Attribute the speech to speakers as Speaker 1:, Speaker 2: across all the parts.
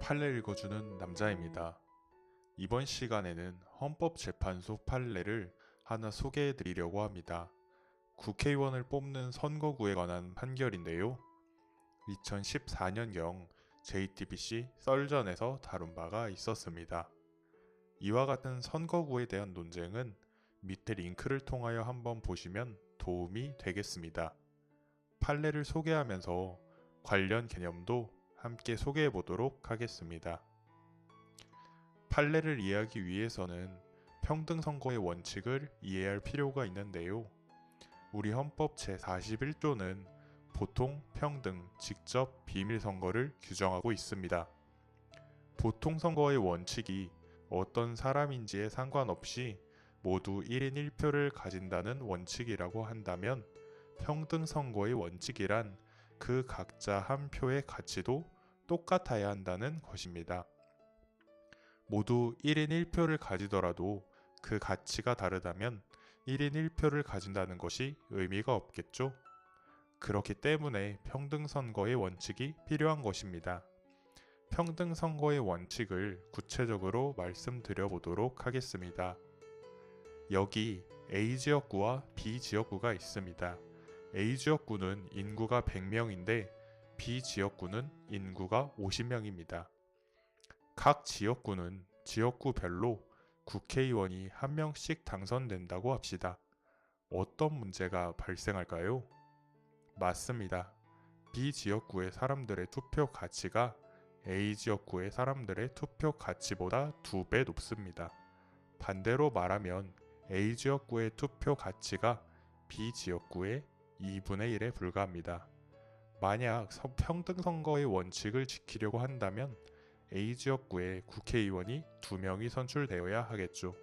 Speaker 1: 판례 읽어주는 남자입니다. 이번 시간에는 헌법재판소 판례를 하나 소개해 드리려고 합니다. 국회의원을 뽑는 선거구에 관한 판결인데요. 2014년경 JTBC 썰전에서 다룬 바가 있었습니다. 이와 같은 선거구에 대한 논쟁은 밑에 링크를 통하여 한번 보시면 도움이 되겠습니다. 판례를 소개하면서 관련 개념도 함께 소개해 보도록 하겠습니다. 판례를 이해하기 위해서는 평등선거의 원칙을 이해할 필요가 있는데요. 우리 헌법 제41조는 보통, 평등, 직접, 비밀선거를 규정하고 있습니다. 보통선거의 원칙이 어떤 사람인지에 상관없이 모두 1인 1표를 가진다는 원칙이라고 한다면 평등선거의 원칙이란 그 각자 한 표의 가치도 똑같아야 한다는 것입니다. 모두 1인 1표를 가지더라도 그 가치가 다르다면 1인 1표를 가진다는 것이 의미가 없겠죠? 그렇기 때문에 평등선거의 원칙이 필요한 것입니다. 평등선거의 원칙을 구체적으로 말씀드려 보도록 하겠습니다. 여기 A지역구와 B지역구가 있습니다. A지역구는 인구가 100명인데 B지역구는 인구가 50명입니다. 각 지역구는 지역구별로 국회의원이 한 명씩 당선된다고 합시다. 어떤 문제가 발생할까요? 맞습니다. B지역구의 사람들의 투표 가치가 A지역구의 사람들의 투표 가치보다 2배 높습니다. 반대로 말하면 A지역구의 투표 가치가 B지역구의 2분의 1에 불과합니다. 만약 평등선거의 원칙을 지키려고 한다면 A지역구에 국회의원이 2명이 선출되어야 하겠죠.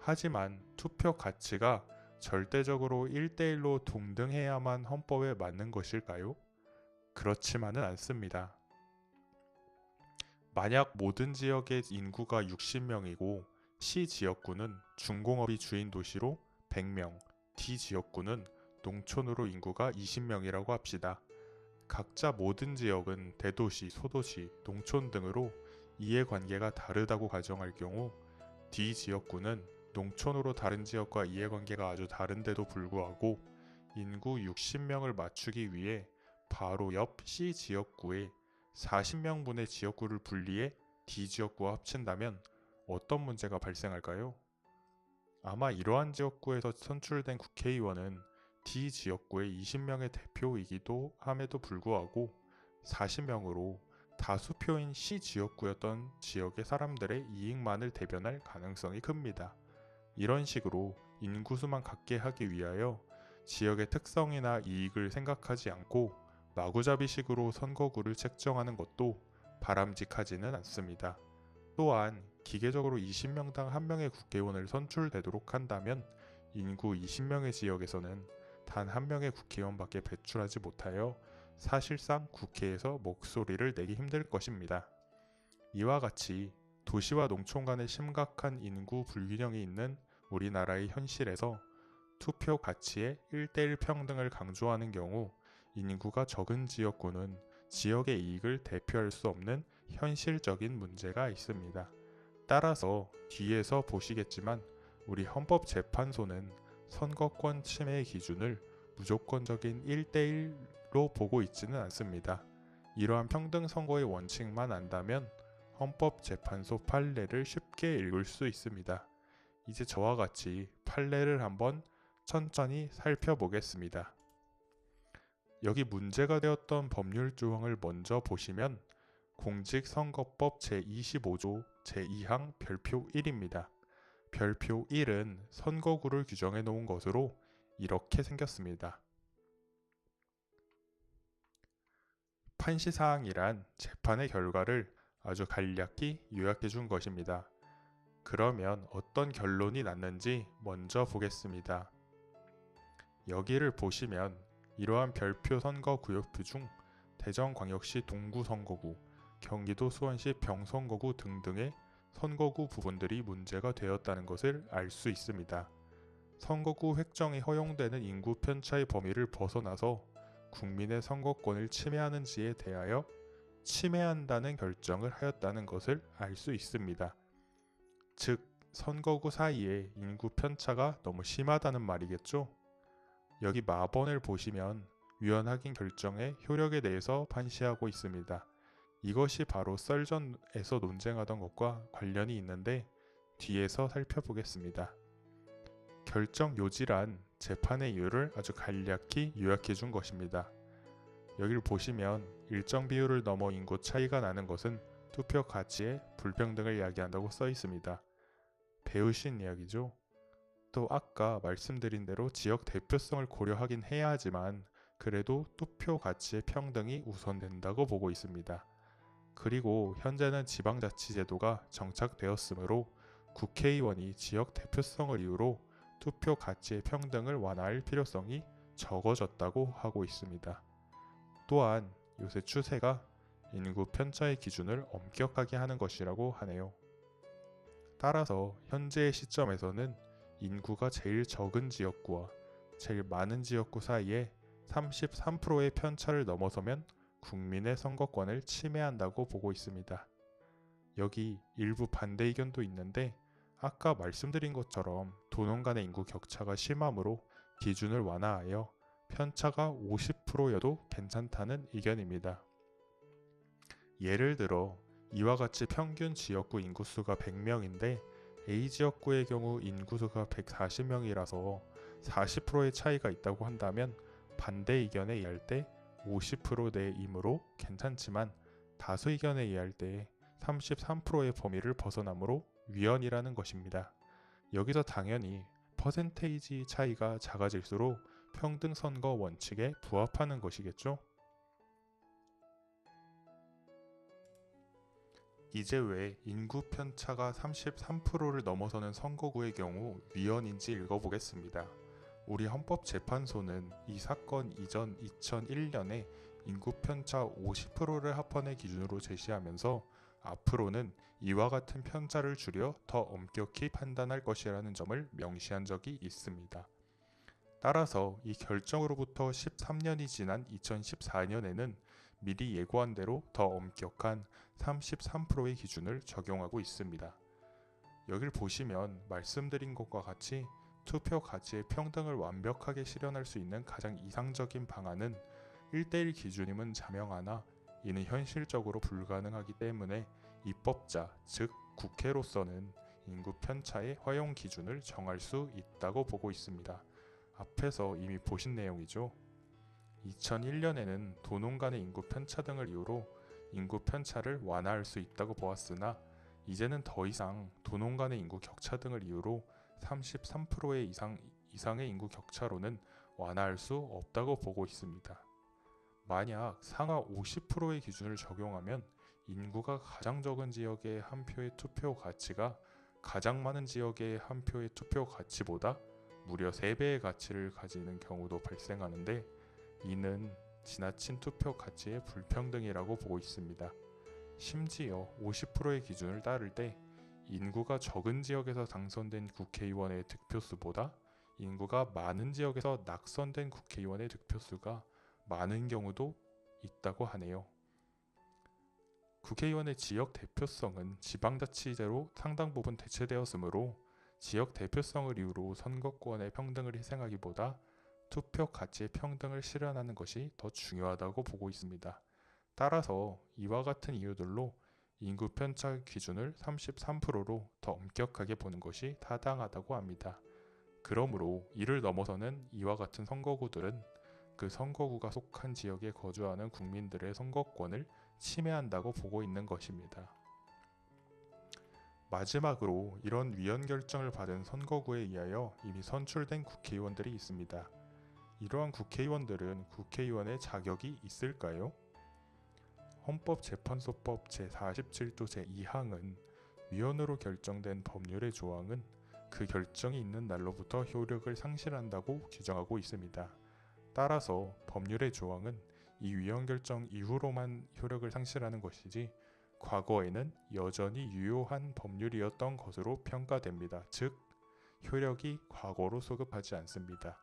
Speaker 1: 하지만 투표 가치가 절대적으로 1대1로 동등해야만 헌법에 맞는 것일까요? 그렇지만은 않습니다. 만약 모든 지역의 인구가 60명이고 C지역구는 중공업이 주인 도시로 100명, D지역구는 농촌으로 인구가 20명이라고 합시다. 각자 모든 지역은 대도시, 소도시, 농촌 등으로 이해관계가 다르다고 가정할 경우 D지역구는 농촌으로 다른 지역과 이해관계가 아주 다른데도 불구하고 인구 60명을 맞추기 위해 바로 옆 C지역구에 40명분의 지역구를 분리해 D지역구와 합친다면 어떤 문제가 발생할까요? 아마 이러한 지역구에서 선출된 국회의원은 D지역구의 20명의 대표이기도 함에도 불구하고 40명으로 다수표인 C지역구였던 지역의 사람들의 이익만을 대변할 가능성이 큽니다. 이런 식으로 인구수만 같게 하기 위하여 지역의 특성이나 이익을 생각하지 않고 마구잡이식으로 선거구를 책정하는 것도 바람직하지는 않습니다. 또한 기계적으로 20명당 1명의 국회의원을 선출되도록 한다면 인구 20명의 지역에서는 단 1명의 국회의원밖에 배출하지 못하여 사실상 국회에서 목소리를 내기 힘들 것입니다. 이와 같이 도시와 농촌 간의 심각한 인구 불균형이 있는 우리나라의 현실에서 투표 가치의 1대1 평등을 강조하는 경우 인구가 적은 지역구는 지역의 이익을 대표할 수 없는 현실적인 문제가 있습니다. 따라서 뒤에서 보시겠지만 우리 헌법재판소는 선거권 침해의 기준을 무조건적인 1대1로 보고 있지는 않습니다. 이러한 평등선거의 원칙만 안다면 헌법재판소 판례를 쉽게 읽을 수 있습니다. 이제 저와 같이 판례를 한번 천천히 살펴보겠습니다. 여기 문제가 되었던 법률 조항을 먼저 보시면 공직선거법 제25조 제2항 별표 1입니다. 별표 1은 선거구를 규정해 놓은 것으로 이렇게 생겼습니다. 판시사항이란 재판의 결과를 아주 간략히 요약해 준 것입니다. 그러면 어떤 결론이 났는지 먼저 보겠습니다. 여기를 보시면 이러한 별표 선거구역표 중 대전광역시 동구선거구, 경기도 수원시 병선거구 등등의 선거구 부분들이 문제가 되었다는 것을 알 수 있습니다. 선거구 획정이 허용되는 인구 편차의 범위를 벗어나서 국민의 선거권을 침해하는지에 대하여 침해한다는 결정을 하였다는 것을 알 수 있습니다. 즉, 선거구 사이에 인구 편차가 너무 심하다는 말이겠죠? 여기 마번을 보시면 위헌 확인 결정의 효력에 대해서 판시하고 있습니다. 이것이 바로 썰전에서 논쟁하던 것과 관련이 있는데 뒤에서 살펴보겠습니다. 결정 요지란 재판의 이유를 아주 간략히 요약해 준 것입니다. 여기를 보시면 일정 비율을 넘어 인구 차이가 나는 것은 투표 가치의 불평등을 이야기한다고 써 있습니다. 배우신 이야기죠. 또 아까 말씀드린 대로 지역 대표성을 고려하긴 해야 하지만 그래도 투표 가치의 평등이 우선된다고 보고 있습니다. 그리고 현재는 지방자치제도가 정착되었으므로 국회의원이 지역 대표성을 이유로 투표 가치의 평등을 완화할 필요성이 적어졌다고 하고 있습니다. 또한 요새 추세가 인구 편차의 기준을 엄격하게 하는 것이라고 하네요. 따라서 현재의 시점에서는 인구가 제일 적은 지역구와 제일 많은 지역구 사이에 33%의 편차를 넘어서면 국민의 선거권을 침해한다고 보고 있습니다. 여기 일부 반대 의견도 있는데 아까 말씀드린 것처럼 도농 간의 인구 격차가 심하므로 기준을 완화하여 편차가 50%여도 괜찮다는 의견입니다. 예를 들어 이와 같이 평균 지역구 인구수가 100명인데 A지역구의 경우 인구수가 140명이라서 40%의 차이가 있다고 한다면 반대 의견에 의할 때 50%대이므로 괜찮지만 다수 의견에 의할 때 33%의 범위를 벗어나므로 위헌이라는 것입니다. 여기서 당연히 퍼센테이지 차이가 작아질수록 평등선거 원칙에 부합하는 것이겠죠. 이제 왜 인구 편차가 33%를 넘어서는 선거구의 경우 위헌인지 읽어보겠습니다. 우리 헌법재판소는 이 사건 이전 2001년에 인구 편차 50%를 합헌의 기준으로 제시하면서 앞으로는 이와 같은 편차를 줄여 더 엄격히 판단할 것이라는 점을 명시한 적이 있습니다. 따라서 이 결정으로부터 13년이 지난 2014년에는 미리 예고한 대로 더 엄격한 33%의 기준을 적용하고 있습니다. 여길 보시면 말씀드린 것과 같이 투표 가치의 평등을 완벽하게 실현할 수 있는 가장 이상적인 방안은 1:1 기준임은 자명하나 이는 현실적으로 불가능하기 때문에 입법자, 즉 국회로서는 인구 편차의 허용 기준을 정할 수 있다고 보고 있습니다. 앞에서 이미 보신 내용이죠. 2001년에는 도농 간의 인구 편차 등을 이유로 인구 편차를 완화할 수 있다고 보았으나 이제는 더 이상 도농 간의 인구 격차 등을 이유로 33%의 이상의 인구 격차로는 완화할 수 없다고 보고 있습니다. 만약 상하 50%의 기준을 적용하면 인구가 가장 적은 지역의 한 표의 투표 가치가 가장 많은 지역의 한 표의 투표 가치보다 무려 3배의 가치를 가지는 경우도 발생하는데 이는 지나친 투표 가치의 불평등이라고 보고 있습니다. 심지어 50%의 기준을 따를 때 인구가 적은 지역에서 당선된 국회의원의 득표수보다 인구가 많은 지역에서 낙선된 국회의원의 득표수가 많은 경우도 있다고 하네요. 국회의원의 지역 대표성은 지방자치제로 상당 부분 대체되었으므로 지역 대표성을 이유로 선거권의 평등을 희생하기보다 투표 가치의 평등을 실현하는 것이 더 중요하다고 보고 있습니다. 따라서 이와 같은 이유들로 인구 편차 기준을 33%로 더 엄격하게 보는 것이 타당하다고 합니다. 그러므로 이를 넘어서는 이와 같은 선거구들은 그 선거구가 속한 지역에 거주하는 국민들의 선거권을 침해한다고 보고 있는 것입니다. 마지막으로 이런 위헌 결정을 받은 선거구에 의하여 이미 선출된 국회의원들이 있습니다. 이러한 국회의원들은 국회의원의 자격이 있을까요? 헌법재판소법 제47조 제2항은 위헌으로 결정된 법률의 조항은 그 결정이 있는 날로부터 효력을 상실한다고 규정하고 있습니다. 따라서 법률의 조항은 이 위헌 결정 이후로만 효력을 상실하는 것이지 과거에는 여전히 유효한 법률이었던 것으로 평가됩니다. 즉, 효력이 과거로 소급하지 않습니다.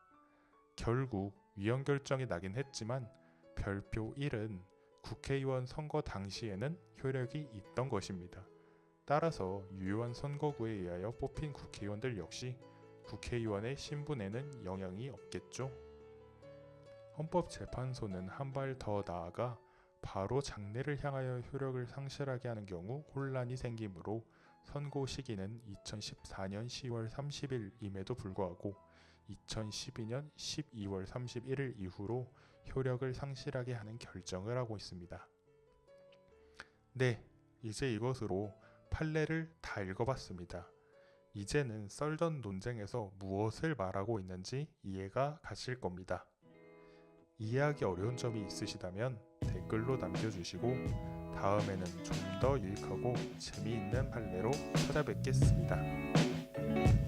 Speaker 1: 결국 위헌 결정이 나긴 했지만 별표 1은 국회의원 선거 당시에는 효력이 있던 것입니다. 따라서 유효한 선거구에 의하여 뽑힌 국회의원들 역시 국회의원의 신분에는 영향이 없겠죠. 헌법재판소는 한 발 더 나아가 바로 장래를 향하여 효력을 상실하게 하는 경우 혼란이 생기므로 선고 시기는 2014년 10월 30일임에도 불구하고 2012년 12월 31일 이후로 효력을 상실하게 하는 결정을 하고 있습니다. 네, 이제 이것으로 판례를 다 읽어봤습니다. 이제는 썰던 논쟁에서 무엇을 말하고 있는지 이해가 가실 겁니다. 이해하기 어려운 점이 있으시다면 댓글로 남겨주시고 다음에는 좀 더 유익하고 재미있는 판례로 찾아뵙겠습니다.